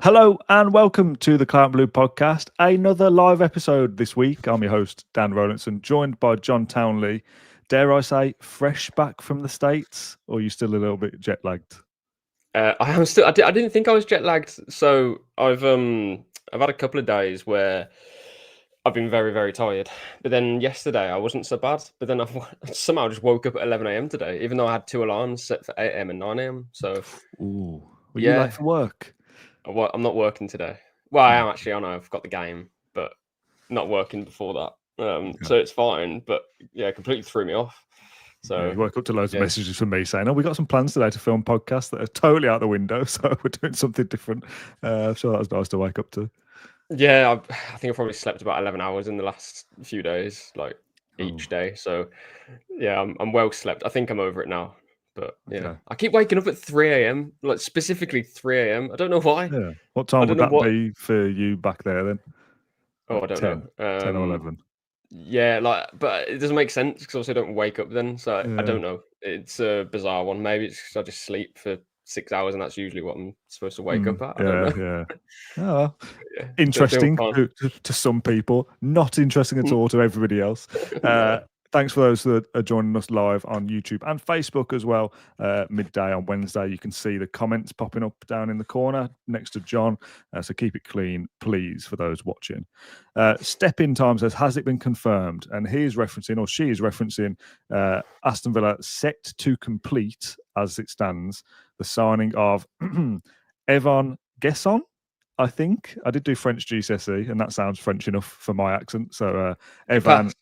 Hello and welcome to the Clout Blue podcast. Another live episode this week. I'm your host, Dan Rolinson, joined by John Townley. Dare I say, fresh back from the States, or are you still a little bit jet lagged? I am still. I didn't think I was jet lagged, so I've had a couple of days where I've been very very tired. But then yesterday I wasn't so bad. But then I've somehow just woke up at 11 a.m. today, even though I had two alarms set for 8 a.m. and 9 a.m. So Ooh, were you late yeah, for work? I'm not working today. Well, I Oh, am actually. I know I've got the game, but not working before that. okay. So it's fine. But yeah, it completely threw me off. Yeah, So you woke up to loads of yeah, messages from me saying, "Oh, we got some plans today to film podcasts that are totally out the window, so we're doing something different." So that was nice to wake up to. yeah. I think I probably slept about 11 hours in the last few days, like Oh, each day. So yeah, I'm well slept. I think I'm over it now. But yeah, okay. I keep waking up at 3 a.m. Like specifically 3 a.m. I don't know why. Yeah. What I time don't would know that what. be for you back there then? Oh, Like I don't know. 10 or 11? Yeah, like, but it doesn't make sense because also I don't wake up then. So I Yeah. don't know. It's a bizarre one. Maybe it's 'cause I just sleep for 6 hours and that's usually what I'm supposed to wake up at. I don't Yeah, know. yeah. Oh, well, Yeah, doing interesting fine. to some people, not interesting at all to everybody else. No. Thanks for those that are joining us live on YouTube and Facebook as well. Midday on Wednesday, you can see the comments popping up down in the corner next to John. So keep it clean, please, for those watching. Step in time says, has it been confirmed? And he is referencing, or she is referencing, Aston Villa set to complete as it stands the signing of Evann Guessand. I think I did do French GCSE, and that sounds French enough for my accent. So You Evan, passed.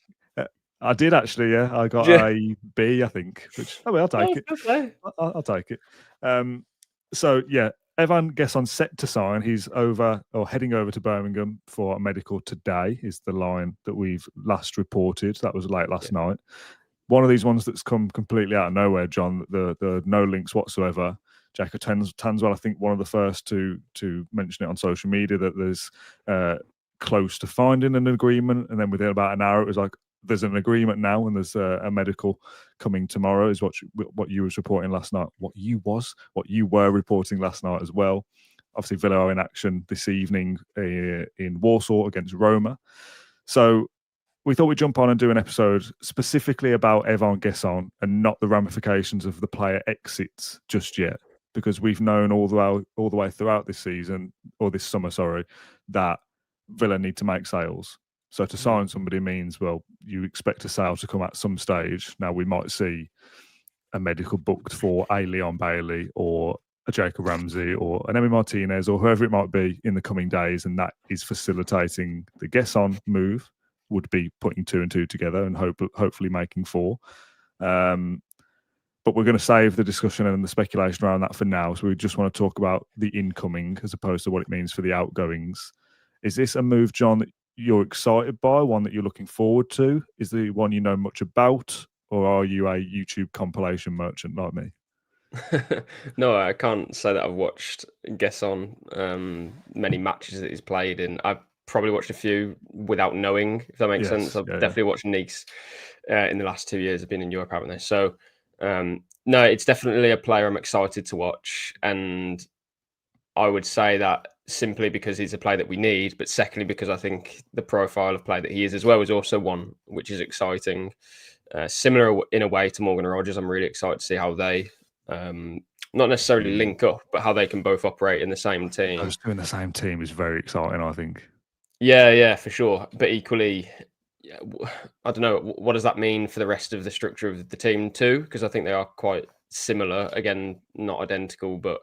I did actually. Yeah, I got Yeah. a B, I think. Which I'll take Oh, it. fair play. I'll take it. Um, so yeah, Evan Guessand set to sign. He's over or heading over to Birmingham for a medical today. Is the line that we've last reported. That was late Yeah. last night. One of these ones that's come completely out of nowhere, John. The no links whatsoever. Jacob Tanswell, I think, one of the first to mention it on social media that there's close to finding an agreement, and then within about an hour, it was like there's an agreement now, and there's a medical coming tomorrow. Is what you was reporting last night. What you were reporting last night as well. Obviously, Villa are in action this evening in Warsaw against Roma. So we thought we'd jump on and do an episode specifically about Evann Guessand and not the ramifications of the player exits just yet, because we've known all the way throughout this season, or this summer, sorry, that Villa need to make sales. So to sign somebody means, well, you expect a sale to come at some stage. Now we might see a medical booked for a Leon Bailey or a Jacob Ramsey or an Emi Martinez or whoever it might be in the coming days, and that is facilitating the Guessand move. Would be putting two and two together and hopefully making four. But we're going to save the discussion and the speculation around that for now. So we just want to talk about the incoming as opposed to what it means for the outgoings. Is this a move, John, that you're excited by, one that you're looking forward to? Is the one you know much about, or are you a YouTube compilation merchant like me? No, I can't say that I've watched Guesson many matches that he's played in. I've probably watched a few without knowing, if that makes sense. Yes, I've yeah, yeah. definitely watched Nice in the last 2 years. I've been in Europe, haven't they? So, no, it's definitely a player I'm excited to watch. And I would say that simply because he's a player that we need, but secondly, because I think the profile of play that he is as well is also one which is exciting. Similar in a way to Morgan and Rogers. I'm really excited to see how they not necessarily link up, but how they can both operate in the same team. Those two in the same team is very exciting, I think. Yeah, yeah, for sure. But equally, yeah, I don't know. What does that mean for the rest of the structure of the team too? Because I think they are quite similar. Again, not identical, but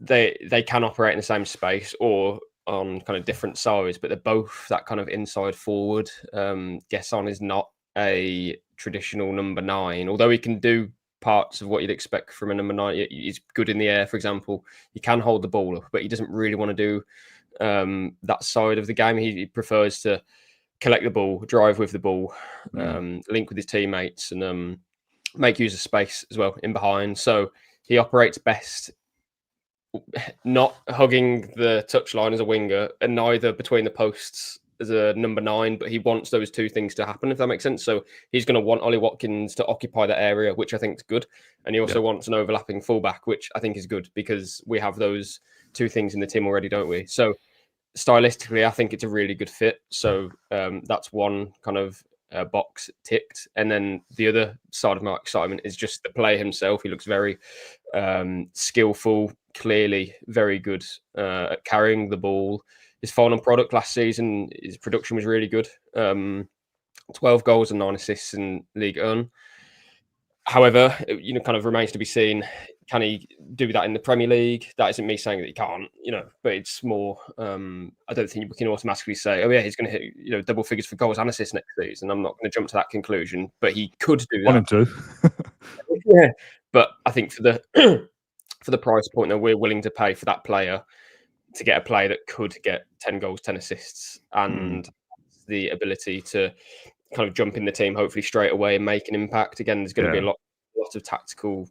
they can operate in the same space or on kind of different sides. But they're both that kind of inside forward. Guesson is not a traditional number 9, although he can do parts of what you'd expect from a number 9. He's good in the air, for example. He can hold the ball up, but he doesn't really want to do that side of the game. He prefers to collect the ball, drive with the ball, link with his teammates, and make use of space as well in behind. So he operates best not hugging the touchline as a winger, and neither between the posts as a number 9, but he wants those two things to happen, if that makes sense. So he's going to want Ollie Watkins to occupy that area, which I think is good. And he also wants an overlapping fullback, which I think is good because we have those two things in the team already, don't we? So stylistically, I think it's a really good fit. So that's one kind of box ticked. And then the other side of my excitement is just the player himself. He looks very skillful, clearly very good at carrying the ball. His final product last season, his production was really good. 12 goals and 9 assists in League One. However, kind of remains to be seen. Can he do that in the Premier League? That isn't me saying that he can't, but it's more. I don't think we can automatically say, "Oh yeah, he's going to hit double figures for goals and assists next season." I'm not going to jump to that conclusion, but he could do that. Want him to? Yeah, but I think for the for the price point that we're willing to pay for that player to get a player that could get 10 goals, 10 assists, and the ability to kind of jump in the team, hopefully straight away and make an impact. Again, there's going to be a lot of tactical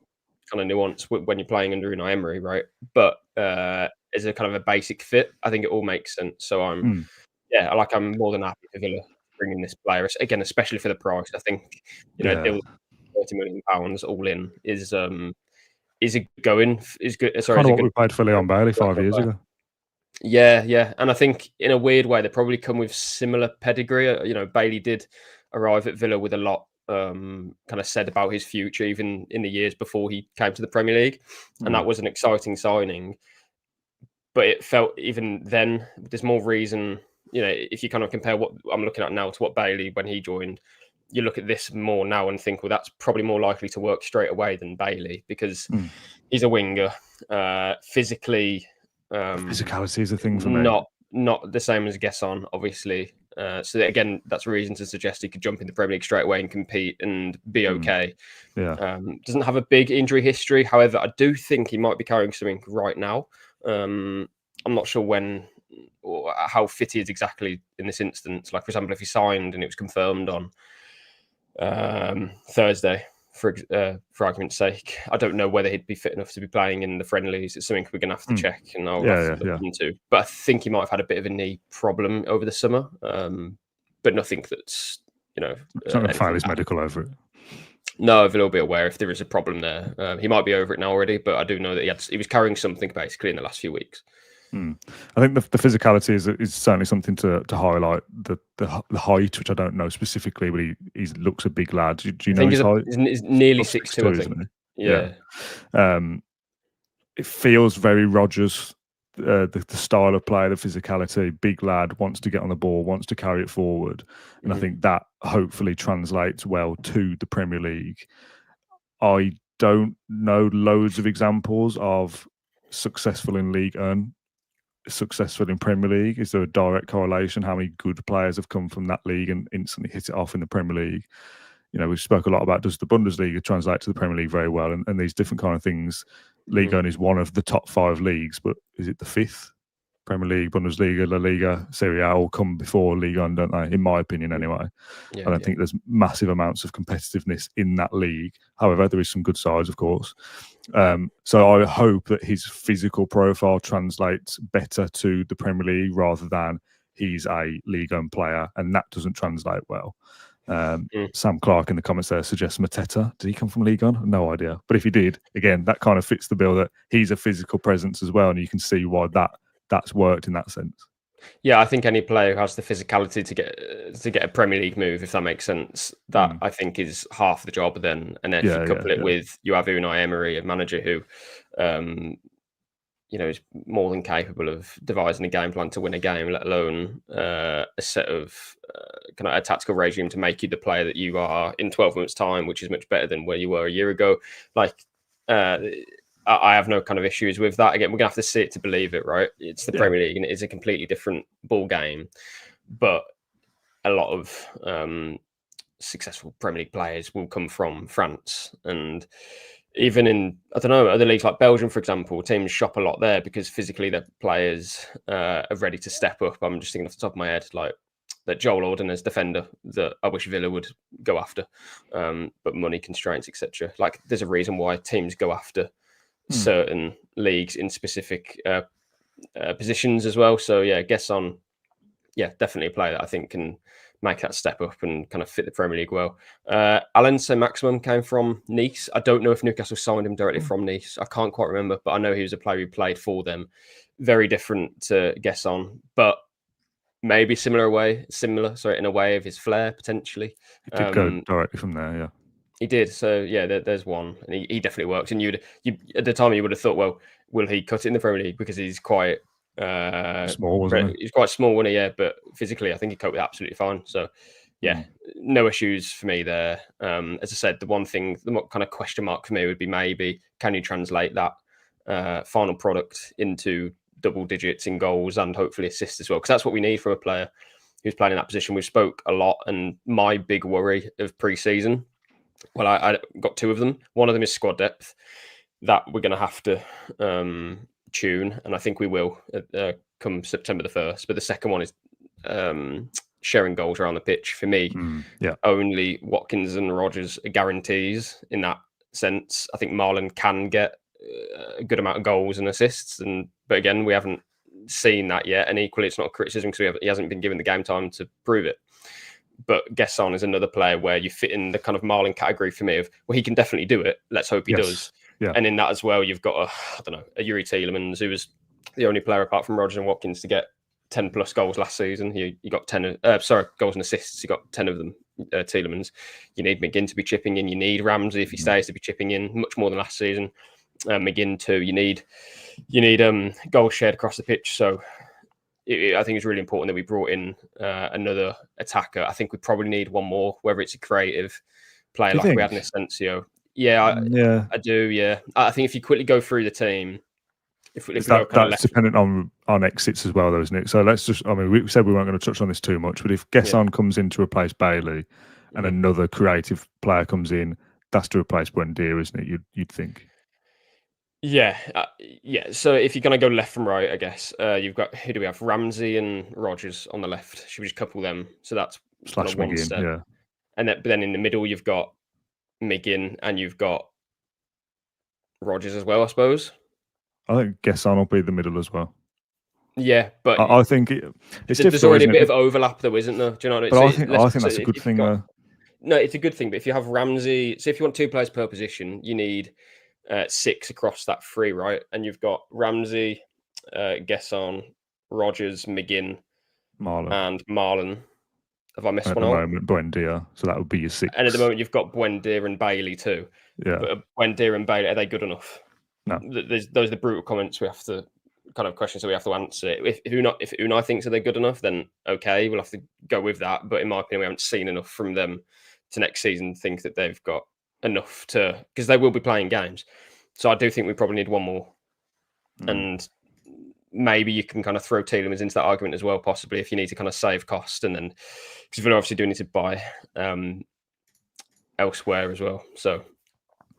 kind of nuance when you're playing under Unai Emery, right? But as a kind of a basic fit, I think it all makes sense. So I'm more than happy for Villa bringing this player again, especially for the price. I think a deal of £30 million all in is good. Sorry, kind of what we paid for Leon Bailey 5 years ago. Yeah, and I think in a weird way they probably come with similar pedigree. Bailey did arrive at Villa with a lot kind of said about his future, even in the years before he came to the Premier League, and that was an exciting signing. But it felt even then there's more reason. If you kind of compare what I'm looking at now to what Bailey when he joined, you look at this more now and think, well, that's probably more likely to work straight away than Bailey because he's a winger, physically. Physicality is a thing for me. Not the same as Guessands, obviously. So again, that's a reason to suggest he could jump in the Premier League straight away and compete and be okay. Doesn't have a big injury history. However, I do think he might be carrying something right now. I'm not sure when or how fit he is exactly in this instance. Like, for example, if he signed and it was confirmed on Thursday, for argument's sake, I don't know whether he'd be fit enough to be playing in the friendlies. It's something we're going to have to check and I'll have to look into. But I think he might have had a bit of a knee problem over the summer, but nothing that's It's not going to file his medical over it. No, Villa will be aware if there is a problem there. He might be over it now already, but I do know that he was carrying something basically in the last few weeks. I think the physicality is certainly something to highlight. The height, which I don't know specifically, but he looks a big lad. Do you know his height? He's nearly 6'2", I think. Yeah. It feels very Rodgers, the style of play, the physicality. Big lad, wants to get on the ball, wants to carry it forward, and I think that hopefully translates well to the Premier League. I don't know loads of examples of successful in League One, successful in Premier League. Is there a direct correlation? How many good players have come from that league and instantly hit it off in the Premier League? We spoke a lot about, does the Bundesliga translate to the Premier League very well, and these different kind of things. League One is one of the top 5 leagues, but is it the 5th? Premier League, Bundesliga, La Liga, Serie A all come before League One, don't they? In my opinion, anyway. I don't think there's massive amounts of competitiveness in that league. However, there is some good sides, of course. So I hope that his physical profile translates better to the Premier League rather than he's a League One player, and that doesn't translate well. Sam Clark in the comments there suggests Mateta. Did he come from League One? No idea. But if he did, again, that kind of fits the bill that he's a physical presence as well, and you can see why that's worked in that sense. Yeah, I think any player who has the physicality to get a Premier League move, if that makes sense, that I think is half the job. Then, and then if you couple it with you have Unai Emery, a manager who, is more than capable of devising a game plan to win a game, let alone a set of kind of a tactical regime to make you the player that you are in 12 months' time, which is much better than where you were a year ago. Like, I have no kind of issues with that. Again, we're going to have to see it to believe it, right? It's the Premier League and it is a completely different ball game. But a lot of successful Premier League players will come from France. And even in, I don't know, other leagues like Belgium, for example, teams shop a lot there because physically their players are ready to step up. I'm just thinking off the top of my head, like that Joel Ordiner's defender that I wish Villa would go after. But money constraints, etc. Like there's a reason why teams go after certain leagues in specific positions as well. So yeah, Guessand, definitely a player that I think can make that step up and kind of fit the Premier League well. Alain Saint-Maximin came from Nice. I don't know if Newcastle signed him directly from Nice. I can't quite remember, but I know he was a player who played for them very different to Guessand, but maybe in a way of his flair potentially. He did go directly from there, yeah. He did. So yeah, there's one, and he definitely worked. And you at the time you would have thought, well, will he cut it in the Premier League because he's quite small, wasn't he? He's quite small, wasn't he? Yeah, but physically, I think he coped with absolutely fine. So yeah, no issues for me there. As I said, the one thing, the kind of question mark for me would be maybe can you translate that final product into double digits in goals and hopefully assists as well? Because that's what we need from a player who's playing in that position. We spoke a lot, and my big worry of pre-season, well, I got two of them. One of them is squad depth that we're going to have to tune, and I think we will come September the 1st. But the second one is sharing goals around the pitch. For me, only Watkins and Rodgers are guarantees in that sense. I think Marlon can get a good amount of goals and assists, but again, we haven't seen that yet. And equally, it's not a criticism because he hasn't been given the game time to prove it. But Guessand is another player where you fit in the kind of Marlon category for me of, well, he can definitely do it. Let's hope he does. Yeah. And in that as well, you've got a Yuri Tielemans, who was the only player apart from Rodgers and Watkins to get 10 plus goals last season. He got 10, goals and assists. He got 10 of them, Tielemans. You need McGinn to be chipping in. You need Ramsey, if he stays, to be chipping in much more than last season. McGinn too. You need goals shared across the pitch. So I think it's really important that we brought in another attacker. I think we probably need one more, whether it's a creative player like we had in Asensio. Yeah, I do. Yeah, I think if you quickly go through the team, that's dependent on exits as well, though, isn't it? So let's just, we said we weren't going to touch on this too much, but if Guessand comes in to replace Bailey and another creative player comes in, that's to replace Buendia, isn't it? You'd think. Yeah. So if you're going to go left from right, I guess you've got, who do we have? Ramsey and Rodgers on the left. Should we just couple them? So that's slash one McGinn, step. yeah. And but then in the middle, you've got McGinn and you've got Rodgers as well, I suppose. I think Guessand will be the middle as well. Yeah, but I think it's there's already a bit of overlap, though, isn't there? Do you know what I mean? But I think that's a good thing, though. No, it's a good thing. But if you have Ramsey, so if you want 2 players per position, you need 6 across that 3, right? And you've got Ramsey, Guessand, Rodgers, McGinn, and Marlon. Have I missed one out? At the moment, Buendia. So that would be your 6. And at the moment, you've got Buendia and Bailey too. Yeah. But Buendia and Bailey, are they good enough? No. Those are the brutal comments we have to questions that we have to answer. If Unai thinks that they're good enough, then okay, we'll have to go with that. But in my opinion, we haven't seen enough from them to next season think that they've got enough to, because they will be playing games. So I do think we probably need one more. And maybe you can kind of throw Tielemans into that argument as well, possibly, if you need to kind of save cost. And then, because we obviously do need to buy elsewhere as well. So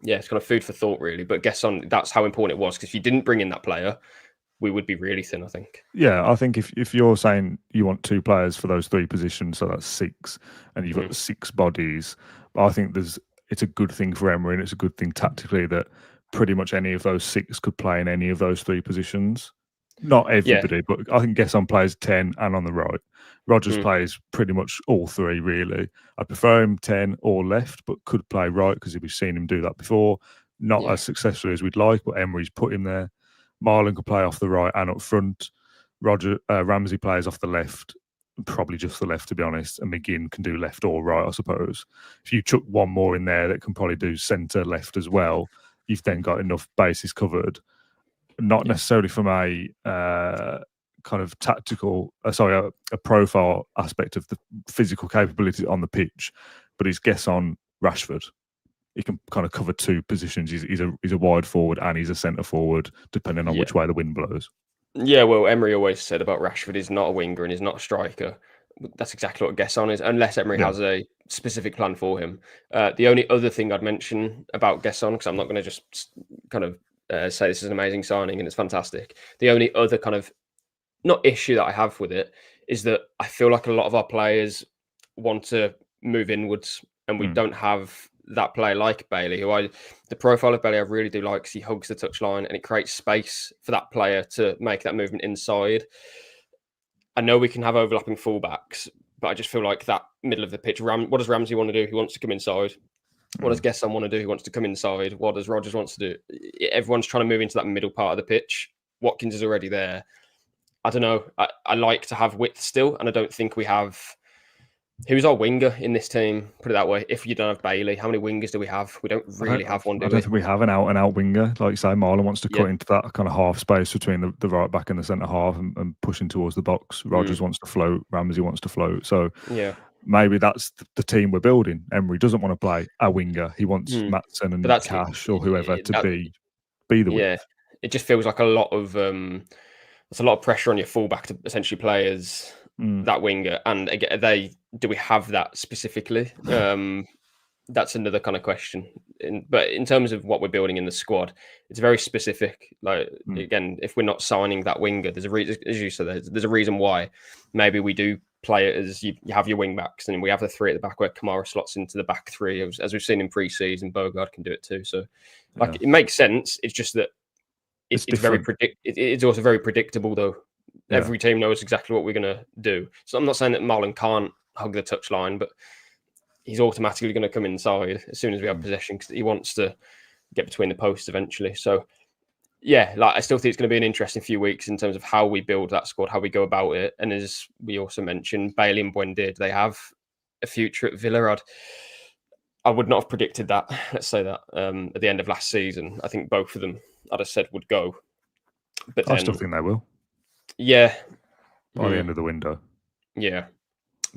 yeah, it's kind of food for thought, really. But that's how important it was, because if you didn't bring in that player, we would be really thin, I think. Yeah, I think if you're saying you want 2 players for those 3 positions, so that's 6, and you've got 6 bodies, I think it's a good thing for Emery, and it's a good thing tactically that pretty much any of those 6 could play in any of those 3 positions. Not everybody, but I think Guessand plays 10 and on the right. Rodgers plays pretty much all 3, really. I prefer him 10 or left, but could play right because we've seen him do that before. Not as successfully as we'd like, but Emery's put him there. Marlon could play off the right and up front. Ramsey plays off the left, probably just the left, to be honest. And McGinn can do left or right, I suppose. If you chuck one more in there that can probably do centre left as well, you've then got enough bases covered. Not necessarily from a kind of tactical, a profile aspect of the physical capability on the pitch, but he's Guessand Rashford. He can kind of cover 2 positions. He's a wide forward and he's a centre forward, depending on which way the wind blows. Yeah, well, Emery always said about Rashford, he's not a winger and he's not a striker. That's exactly what Guessand is, unless Emery has a specific plan for him. The only other thing I'd mention about Guessand, because I'm not going to just kind of say this is an amazing signing and it's fantastic. The only other kind of, not issue that I have with it, is that I feel like a lot of our players want to move inwards, and we don't have that player like Bailey, the profile of Bailey I really do like, because he hugs the touchline and it creates space for that player to make that movement inside. I know we can have overlapping fullbacks, but I just feel like that middle of the pitch, what does Ramsey want to do? He wants to come inside. What does Guessand want to do? He wants to come inside. What does Rodgers want to do? Everyone's trying to move into that middle part of the pitch. Watkins is already there. I don't know. I like to have width still, and I don't think we have. Who's our winger in this team? Put it that way. If you don't have Bailey, how many wingers do we have? We don't really have one, do we? I don't think we have an out-and-out winger. Like you say, Marlon wants to cut into that kind of half space between the right back and the centre half and pushing towards the box. Rodgers wants to float. Ramsey wants to float. So maybe that's the team we're building. Emery doesn't want to play a winger. He wants Maatsen and Cash or whoever to be the width. It just feels like a lot of there's a lot of pressure on your fullback to essentially play as that winger. And again, do we have that specifically? That's another kind of question. But in terms of what we're building in the squad, it's very specific. Like again, if we're not signing that winger, there's a reason, as you said, there's a reason why. Maybe we do play it as you have your wing backs, and we have the three at the back where Kamara slots into the back three, as we've seen in pre-season. Bogard can do it too. So, it makes sense. It's just that it's very it's also very predictable though. Yeah. Every team knows exactly what we're going to do. So I'm not saying that Marlon can't hug the touchline, but he's automatically going to come inside as soon as we have possession because he wants to get between the posts eventually. So, yeah, I still think it's going to be an interesting few weeks in terms of how we build that squad, how we go about it. And as we also mentioned, Bailey and Buendia, they have a future at Villa. I would not have predicted that, let's say that, at the end of last season. I think both of them, I'd have said, would go. But I still think they will. Yeah. By the end of the window. Yeah.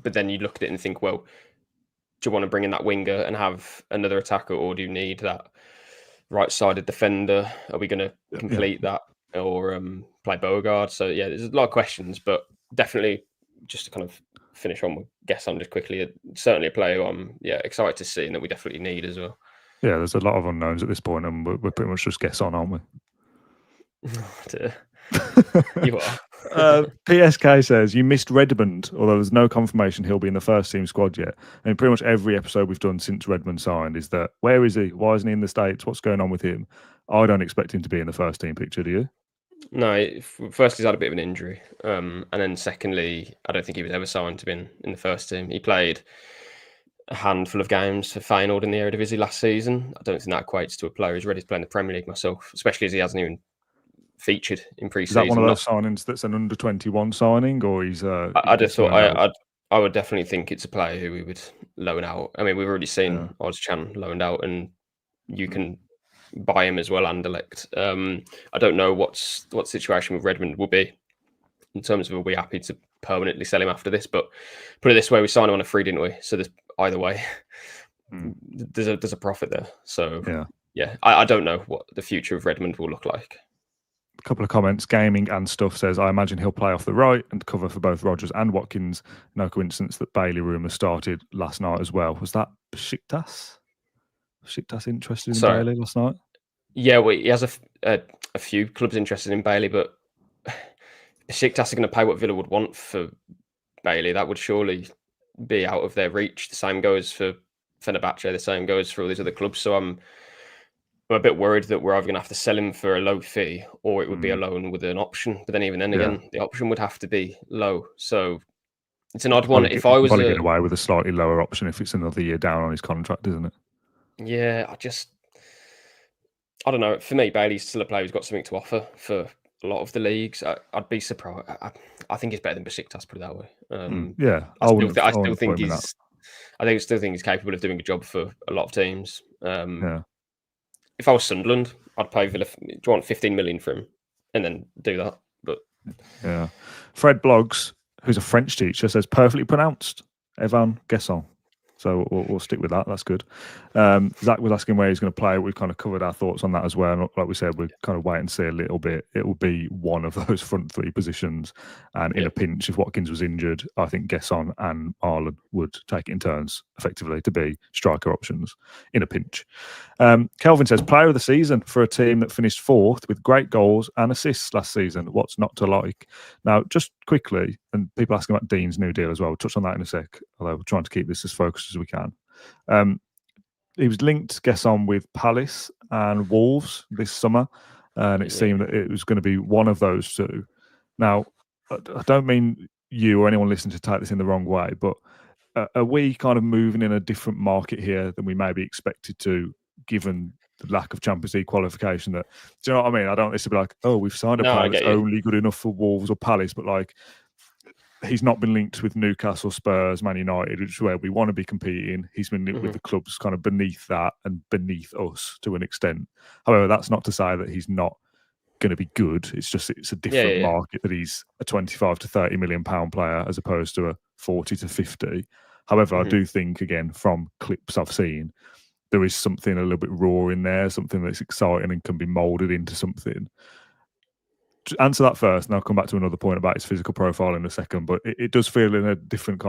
But then you look at it and think, well, do you want to bring in that winger and have another attacker, or do you need that right-sided defender? Are we going to complete that or play Bogard? So, yeah, there's a lot of questions, but definitely just to kind of finish on with Guessand just quickly, certainly a player who I'm excited to see and that we definitely need as well. Yeah, there's a lot of unknowns at this point, and we're pretty much just Guessand, aren't we? You are. PSK says you missed Redmond, although there's no confirmation he'll be in the first team squad yet. And pretty much every episode we've done since Redmond signed is that, where is he? Why isn't he in the States? What's going on with him? I don't expect him to be in the first team picture, do you? No, first he's had a bit of an injury, and then secondly, I don't think he was ever signed to be in the first team. He played a handful of games for Feyenoord in the Eredivisie last season. I don't think that equates to a player who's ready to play in the Premier League myself, especially as he hasn't even featured in pre-season. Is that one of those signings that's an under-21 signing, or he's? I just thought I would definitely think it's a player who we would loan out. I mean, we've already seen Ozcan loaned out, and you can buy him as well, Anderlecht. I don't know what situation with Redmond will be in terms of, are we happy to permanently sell him after this? But put it this way, we signed him on a free, didn't we? So there's either way, there's a profit there. So yeah, I don't know what the future of Redmond will look like. A couple of comments. Gaming and Stuff says, I imagine he'll play off the right and cover for both Rodgers and Watkins. No coincidence that Bailey rumours started last night as well. Was that Besiktas? Besiktas interested in Bailey last night? Yeah, well, he has a few clubs interested in Bailey, but Besiktas are going to pay what Villa would want for Bailey. That would surely be out of their reach. The same goes for Fenerbahce. The same goes for all these other clubs. So I'm a bit worried that we're either going to have to sell him for a low fee, or it would be a loan with an option. But then even then again, the option would have to be low. So it's an odd one. If I was probably get away with a slightly lower option if it's another year down on his contract, isn't it? Yeah, I don't know. For me, Bailey's still a player who's got something to offer for a lot of the leagues. I'd be surprised. I think he's better than Besiktas, put it that way. I still think he's capable of doing a job for a lot of teams. If I was Sunderland, I'd pay Villa. Do you want 15 million for him, and then do that? But yeah, Fred Blogs, who's a French teacher, says perfectly pronounced. Evann Guessand. So we'll stick with that. That's good. Zach was asking where he's going to play. We've kind of covered our thoughts on that as well. And like we said, we'll kind of wait and see a little bit. It will be one of those front three positions. And in a pinch, if Watkins was injured, I think Guessand and Arlen would take it in turns effectively to be striker options in a pinch. Kelvin says, player of the season for a team that finished fourth with great goals and assists last season. What's not to like? Now, just quickly, and people asking about Dean's new deal as well. We'll touch on that in a sec, although we're trying to keep this as focused as we can. He was linked, Guessand, with Palace and Wolves this summer, and it seemed that it was going to be one of those two. Now, I don't mean you or anyone listening to take this in the wrong way, but are we kind of moving in a different market here than we maybe expected to, given lack of Champions League qualification. That, do you know what I mean? I don't want this to be like, oh, we've signed a No, I player that's get you. only good enough for Wolves or Palace, but like, he's not been linked with Newcastle, Spurs, Man United, which is where we want to be competing. He's been linked with the clubs kind of beneath that and beneath us to an extent. However, that's not to say that he's not going to be good. It's just it's a different market, that he's a 25 to 30 million pound player as opposed to a 40 to 50. However, I do think, again, from clips I've seen, there is something a little bit raw in there, something that's exciting and can be moulded into something. To answer that first, and I'll come back to another point about his physical profile in a second, but it does feel in a different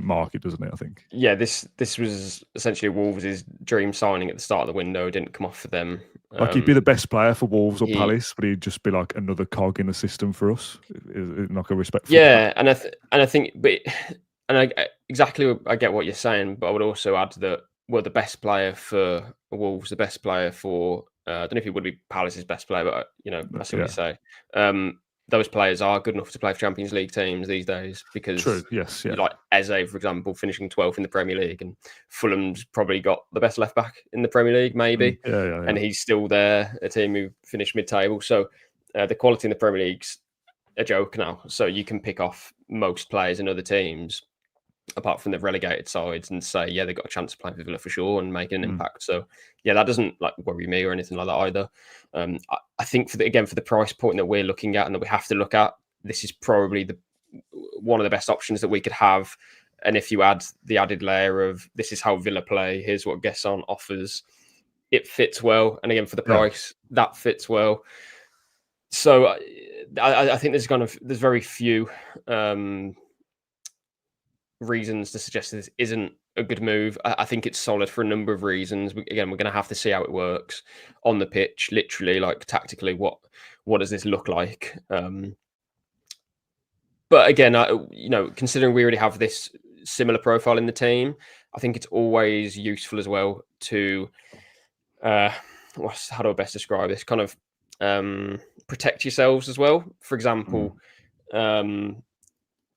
market, doesn't it, I think? Yeah, this was essentially Wolves' dream signing at the start of the window. It didn't come off for them. Like, he'd be the best player for Wolves or Palace, but he'd just be like another cog in the system for us. Like a respectful. Yeah, and I think, but exactly, I get what you're saying, but I would also add that the best player for Wolves, the best player for I don't know if he would be Palace's best player, but I see what you say. Those players are good enough to play for Champions League teams these days, because true, yes, like Eze, for example, finishing 12th in the Premier League, and Fulham's probably got the best left back in the Premier League, maybe, and he's still there, a team who finished mid-table. So the quality in the Premier League's a joke now. So you can pick off most players in other teams, apart from the relegated sides, and say, yeah, they've got a chance to play for Villa for sure and make an impact. So yeah, that doesn't like worry me or anything like that either. I think for the price point that we're looking at and that we have to look at, this is probably one of the best options that we could have. And if you add the added layer of this is how Villa play, here's what Guessand offers, it fits well. And again, for the price, that fits well. So I think there's very few reasons to suggest this isn't a good move. I think it's solid for a number of reasons. We're going to have to see how it works on the pitch, literally, like tactically. What does this look like? But again, considering we already have this similar profile in the team, I think it's always useful as well to how do I best describe this? Kind of protect yourselves as well. For example,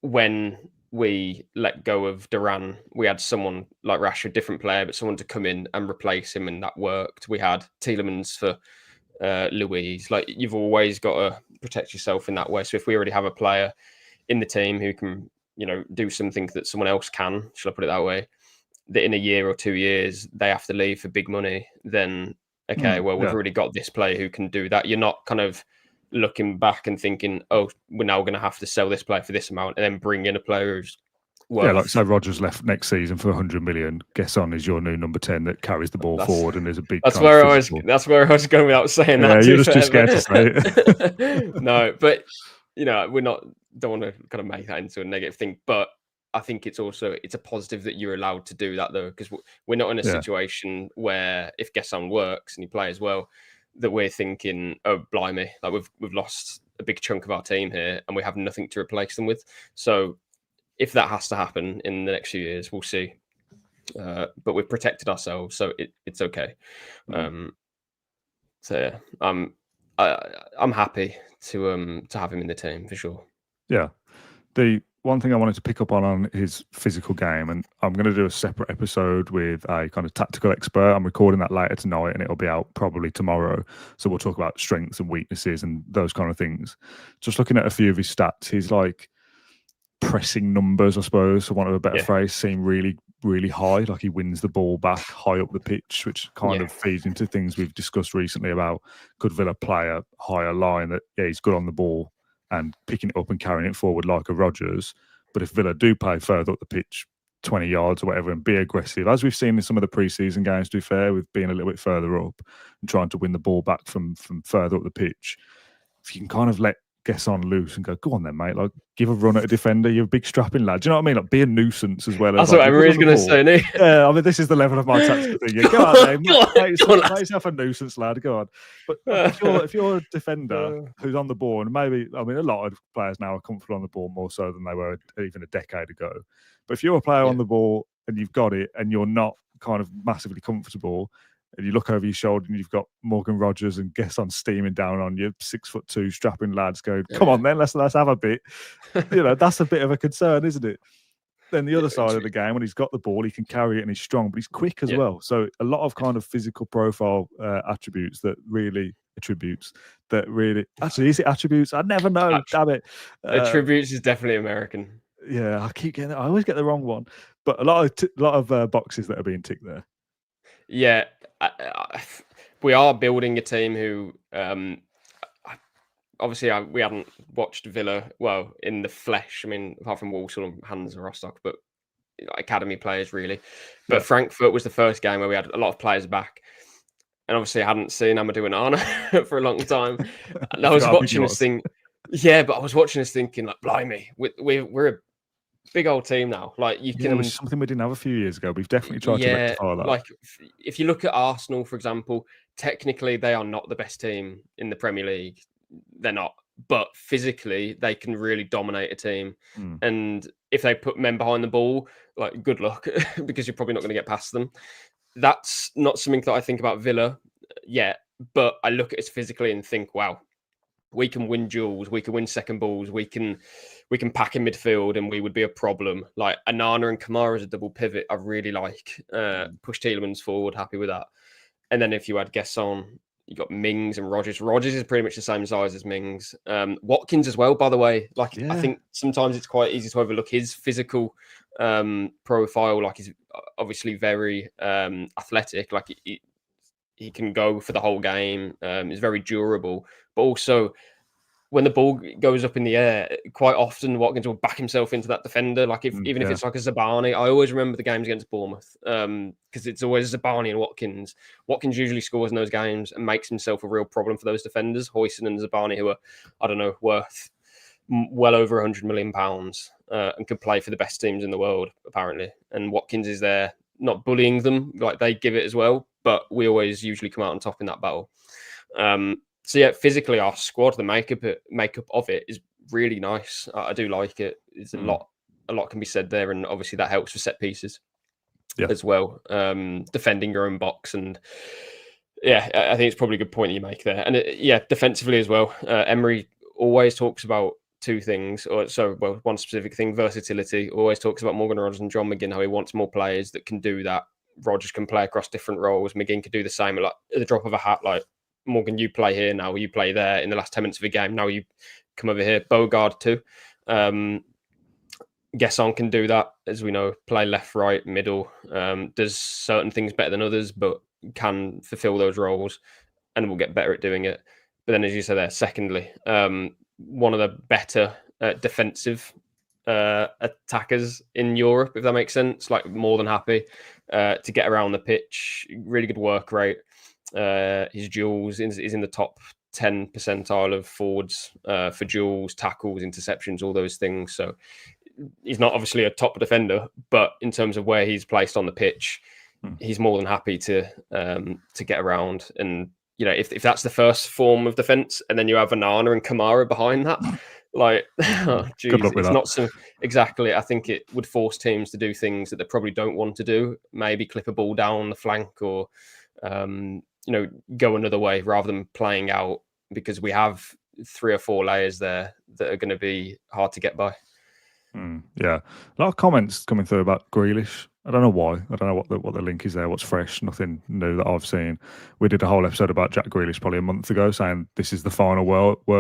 when we let go of Duran, we had someone like Rashford, different player, but someone to come in and replace him, and that worked. We had Tielemans for Louise. Like, you've always got to protect yourself in that way. So if we already have a player in the team who can, do something that someone else can, shall I put it that way, that in a year or 2 years they have to leave for big money, then okay, we've already got this player who can do that. You're not kind of looking back and thinking, oh, we're now going to have to sell this player for this amount and then bring in a player who's worth... like so Rodgers left next season for 100 million. Guesson is your new number 10 that carries the ball forward and is a big... That's where I was going without saying that. You're just too scared to say it. No, but don't want to kind of make that into a negative thing, but I think it's a positive that you're allowed to do that, though, because we're not in a situation where if Guessand works and he plays well, that we're thinking, oh, blimey, like we've lost a big chunk of our team here and we have nothing to replace them with. So if that has to happen in the next few years, we'll see. But we've protected ourselves, so it's okay. So yeah, I'm happy to have him in the team for sure. Yeah. The one thing I wanted to pick up on his physical game, and I'm going to do a separate episode with a kind of tactical expert. I'm recording that later tonight and it'll be out probably tomorrow. So we'll talk about strengths and weaknesses and those kind of things. Just looking at a few of his stats, his like pressing numbers, I suppose, for want of a better phrase, seem really, really high. Like he wins the ball back high up the pitch, which kind of feeds into things we've discussed recently about could Villa play a higher line, that he's good on the ball and picking it up and carrying it forward like a Rodgers. But if Villa do play further up the pitch, 20 yards or whatever, and be aggressive, as we've seen in some of the pre-season games, to be fair, with being a little bit further up and trying to win the ball back from further up the pitch, if you can kind of let Guessand loose and go on then, mate, like give a run at a defender, you're a big strapping lad. Do you know what I mean? Like be a nuisance as well. That's what everybody's going to say. Yeah, I mean, this is the level of my tactical thing. Yeah, go on, then, make yourself a nuisance, lad. Go on. But if you're a defender who's on the ball, and maybe, I mean, a lot of players now are comfortable on the ball more so than they were even a decade ago. But if you're a player on the ball and you've got it and you're not kind of massively comfortable, and you look over your shoulder and you've got Morgan Rodgers and Guessand steaming down on you, 6'2" strapping lads going, come on then, let's have a bit. That's a bit of a concern, isn't it? then the other side of the game, when he's got the ball, he can carry it and he's strong, but he's quick as well. So a lot of kind of physical profile attributes that really actually, is it attributes? I never know. Damn it. Attributes is definitely American. Yeah, I always get the wrong one, but a lot of boxes that are being ticked there. Yeah, we are building a team who, obviously, we haven't watched Villa in the flesh. I mean, apart from Walsall and Hans Rostock, but academy players really. But Frankfurt was the first game where we had a lot of players back, and obviously I hadn't seen Amadou Onana for a long time. And I was watching this thing. Yeah, but I was watching this thinking, like, blimey, we're a big old team now. Like, you can, something we didn't have a few years ago. We've definitely tried to rectify that. Like, if you look at Arsenal, for example, technically they are not the best team in the Premier League. They're not, but physically they can really dominate a team. And if they put men behind the ball, like, good luck, because you're probably not going to get past them. That's not something that I think about Villa yet, but I look at it physically and think, wow, we can win duels, we can win second balls, we can pack in midfield, and we would be a problem. Like, Onana and Kamara as a double pivot, I really like. Push Tielemans forward, happy with that. And then if you add Guessand, you got Mings and Rogers. Rogers is pretty much the same size as Mings. Watkins as well, by the way. Like, I think sometimes it's quite easy to overlook his physical profile. Like, he's obviously very athletic. Like, he can go for the whole game. He's very durable, but also when the ball goes up in the air, quite often Watkins will back himself into that defender. Like, even if it's like a Zabani, I always remember the games against Bournemouth because it's always Zabani and Watkins. Watkins usually scores in those games and makes himself a real problem for those defenders, Hoyson and Zabani, who are, I don't know, worth well over £100 million and could play for the best teams in the world, apparently. And Watkins is there, not bullying them, like they give it as well, but we always usually come out on top in that battle. So yeah, physically our squad, the makeup of it is really nice. I do like it. It's a lot can be said there, and obviously that helps for set pieces as well. Defending your own box, and I think it's probably a good point you make there. And defensively as well. Emery always talks about two things, one specific thing: versatility. Always talks about Morgan Rogers and John McGinn, how he wants more players that can do that. Rogers can play across different roles. McGinn can do the same, like at the drop of a hat. Like, Morgan, you play here now, you play there in the last 10 minutes of a game. Now you come over here. Bogard too. Guessands can do that, as we know, play left, right, middle. Does certain things better than others, but can fulfill those roles and will get better at doing it. But then, as you said there, secondly, one of the better defensive attackers in Europe, if that makes sense. Like, more than happy to get around the pitch. Really good work rate. His duels is in the top 10 percentile of forwards for duels, tackles, interceptions, all those things. So he's not obviously a top defender, but in terms of where he's placed on the pitch, he's more than happy to get around. And if that's the first form of defense, and then you have Onana and Kamara behind that, like, good luck with that. Not so exactly. I think it would force teams to do things that they probably don't want to do. Maybe clip a ball down the flank, or go another way rather than playing out, because we have 3 or 4 layers there that are going to be hard to get by. A lot of comments coming through about Grealish. I don't know why. I don't know what the link is there. What's fresh? Nothing new that I've seen. We did a whole episode about Jack Grealish probably a month ago, saying this is the final word we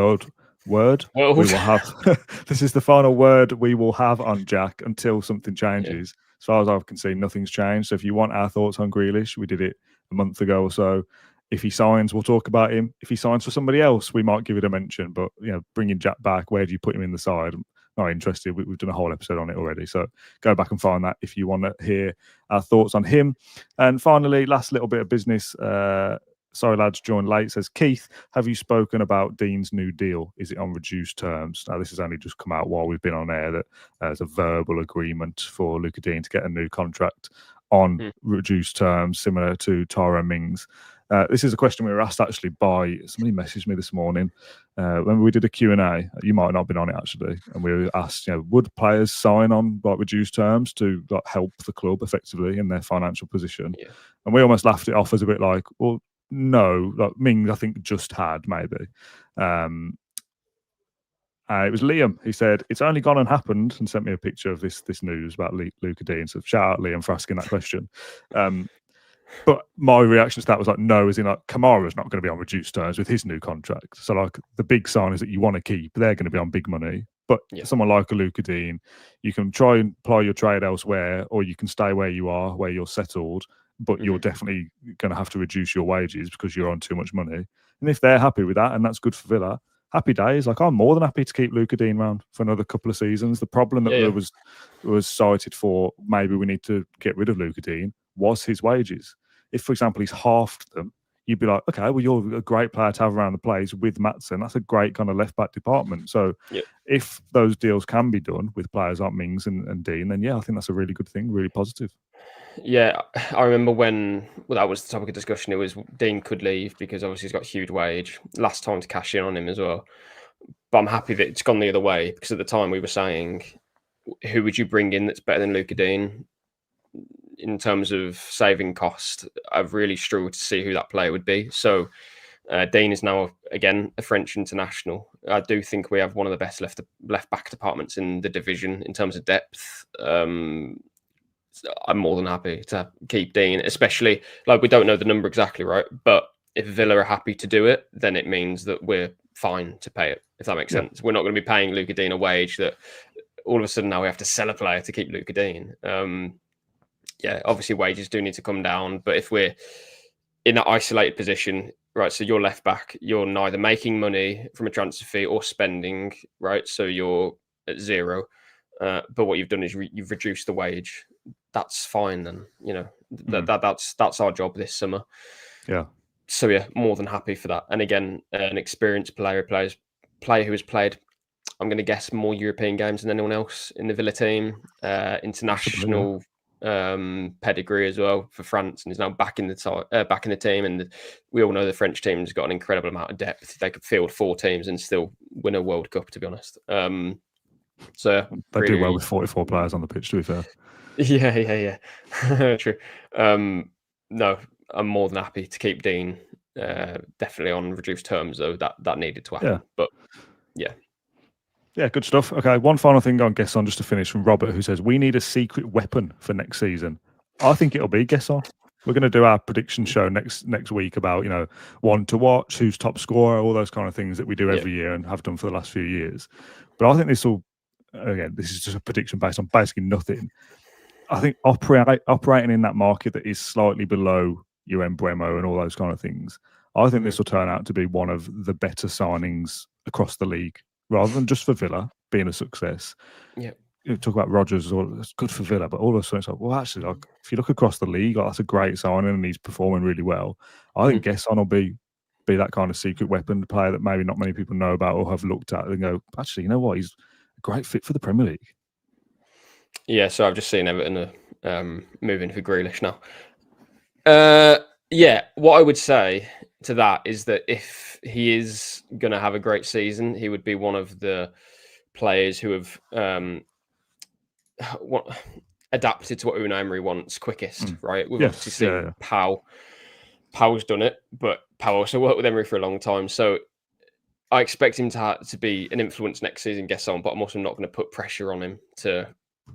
will have. This is the final word we will have on Jack until something changes. As far as I can see, nothing's changed. So if you want our thoughts on Grealish, we did it a month ago or so. If he signs, we'll talk about him. If he signs for somebody else, we might give it a mention. But bringing Jack back, where do you put him in the side? I'm not interested. We've done a whole episode on it already. So go back and find that if you want to hear our thoughts on him. And finally, last little bit of business. Sorry, lads, joined late. Says, Keith, have you spoken about Dean's new deal? Is it on reduced terms? Now, this has only just come out while we've been on air that there's a verbal agreement for Luca Dean to get a new contract on reduced terms, similar to Tyrone Mings. This is a question we were asked actually by somebody messaged me this morning when we did a Q&A. You might not have been on it actually, and we were asked, would players sign on like reduced terms to like help the club effectively in their financial position? And we almost laughed it off as a bit like, well, no, like Mings I think just had maybe, and It was Liam. He said, it's only gone and happened, and sent me a picture of this news about Luca Dean. So shout out Liam for asking that question. But my reaction to that was like, no, as in like Kamara's not going to be on reduced terms with his new contract. So like the big signers that you want to keep, they're going to be on big money. But someone like a Luca Dean, you can try and apply your trade elsewhere, or you can stay where you are, where you're settled, but you're definitely going to have to reduce your wages because you're on too much money. And if they're happy with that, and that's good for Villa, happy days. Like I'm more than happy to keep Luca Dean around for another couple of seasons. The problem that was cited for maybe we need to get rid of Luca Dean was his wages. If, for example, he's halved them, you'd be like, okay, well, you're a great player to have around the place with Maatsen. That's a great kind of left-back department. So if those deals can be done with players like Mings and Dean, then, I think that's a really good thing, really positive. Yeah, I remember when that was the topic of discussion. It was Dean could leave because obviously he's got a huge wage. Last time to cash in on him as well. But I'm happy that it's gone the other way because at the time we were saying, who would you bring in that's better than Luca Dean? In terms of saving cost, I've really struggled to see who that player would be. So Dean is now, again, a French international. I do think we have one of the best left-back departments in the division in terms of depth. I'm more than happy to keep Dean, especially, like, we don't know the number exactly, right? But if Villa are happy to do it, then it means that we're fine to pay it, if that makes sense. We're not going to be paying Luca Dean a wage that all of a sudden now we have to sell a player to keep Luca Dean. Obviously wages do need to come down, but if we're in that isolated position, right, so you're left back, you're neither making money from a transfer fee or spending, right? So you're at zero. But what you've done is you've reduced the wage. That's fine then, that's our job this summer. Yeah. So more than happy for that. And again, an experienced player who has played, I'm going to guess, more European games than anyone else in the Villa team, international pedigree as well for France, and is now back in the team. And we all know the French team's got an incredible amount of depth. They could field 4 teams and still win a World Cup, to be honest. So they do well with 44 players on the pitch, to be fair. Yeah. True. No, I'm more than happy to keep Dean. Definitely on reduced terms, though. That needed to happen. But good stuff. Okay, one final thing on Guessands just to finish from Robert, who says we need a secret weapon for next season. I think it'll be Guessands. We're going to do our prediction show next week about one to watch, who's top scorer, all those kind of things that we do every year and have done for the last few years. But I think this is just a prediction based on basically nothing. I think operating in that market that is slightly below your Mbeumo and all those kind of things, I think this will turn out to be one of the better signings across the league, rather than just for Villa being a success. Yeah. You talk about Rodgers, it's good for Villa, but all of a sudden it's like, well, actually, like if you look across the league, that's a great signing and he's performing really well. I think Guessands will be that kind of secret weapon player that maybe not many people know about or have looked at and go, actually, you know what, he's a great fit for the Premier League. Yeah, so I've just seen Everton moving for Grealish now. What I would say to that is that if he is going to have a great season, he would be one of the players who have adapted to what Unai Emery wants quickest, right? We've obviously seen Pau. Pau's done it, but Pau also worked with Emery for a long time. So I expect him to be an influence next season, Guessands, but I'm also not going to put pressure on him to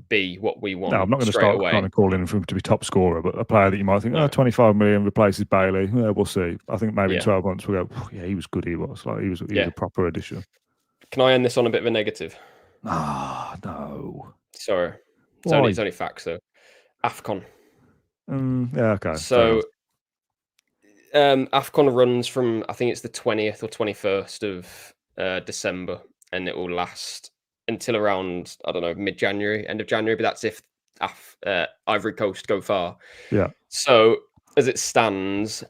be what we want. No, I'm not going to start kind of calling for him to be top scorer, but a player that you might think, 25 million replaces Bailey. Yeah, we'll see. I think maybe in 12 months we'll go, he was good. He was a proper addition. Can I end this on a bit of a negative? No. Sorry. It's only facts though. AFCON. Okay. So AFCON runs from, I think it's the 20th or 21st of December, and it will last until around, I don't know, mid-January, end of January, but that's if Ivory Coast go far. Yeah. So as it stands,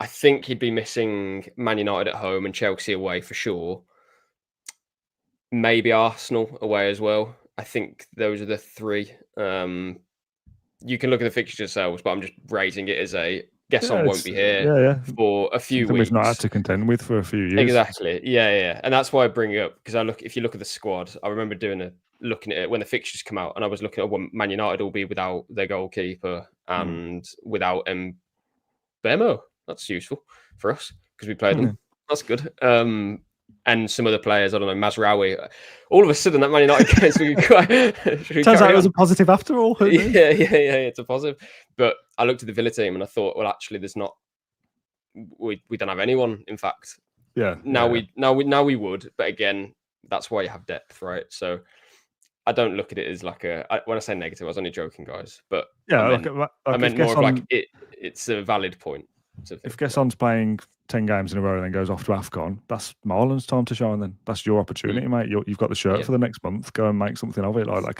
I think he'd be missing Man United at home and Chelsea away for sure. Maybe Arsenal away as well. I think those are the 3. You can look at the fixtures yourselves, but I'm just raising it as a Guessands won't be here for a few weeks. We've not had to contend with for a few years. Exactly. Yeah. And that's why I bring it up, because if you look at the squad, I remember looking at it when the fixtures come out, and I was looking at what Man United will be without their goalkeeper and without Mbeumo. That's useful for us because we played them. That's good. and some other players, I don't know, Mazraoui. All of a sudden, that Man United game, turns out it was a positive after all. Who knew? Yeah, it's a positive. But I looked at the Villa team and I thought, well, actually, there's not. We don't have anyone. In fact, now we would. But again, that's why you have depth, right? So I don't look at it as like when I say negative, I was only joking, guys. But I meant more of like it's a valid point. If Guessand's playing 10 games in a row and then goes off to AFCON, that's Marlon's time to shine. Then that's your opportunity, mate. You've got the shirt for the next month. Go and make something of it. Like that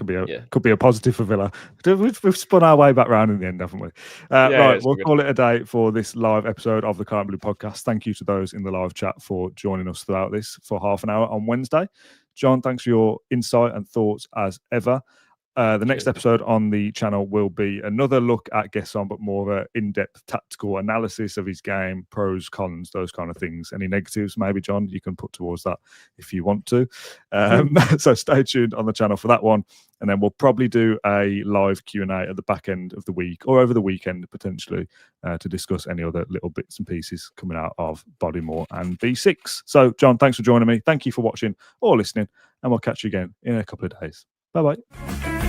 could be a positive for Villa. We've spun our way back round in the end, haven't we? Right, we'll call it a day for this live episode of the Current Blue podcast. Thank you to those in the live chat for joining us throughout this for half an hour on Wednesday. John, thanks for your insight and thoughts as ever. The next episode on the channel will be another look at Guessand, but more of an in-depth tactical analysis of his game, pros, cons, those kind of things. Any negatives, maybe, John, you can put towards that if you want to. So stay tuned on the channel for that one. And then we'll probably do a live Q&A at the back end of the week or over the weekend, potentially, to discuss any other little bits and pieces coming out of Bodymore and B6. So, John, thanks for joining me. Thank you for watching or listening, and we'll catch you again in a couple of days. Bye-bye.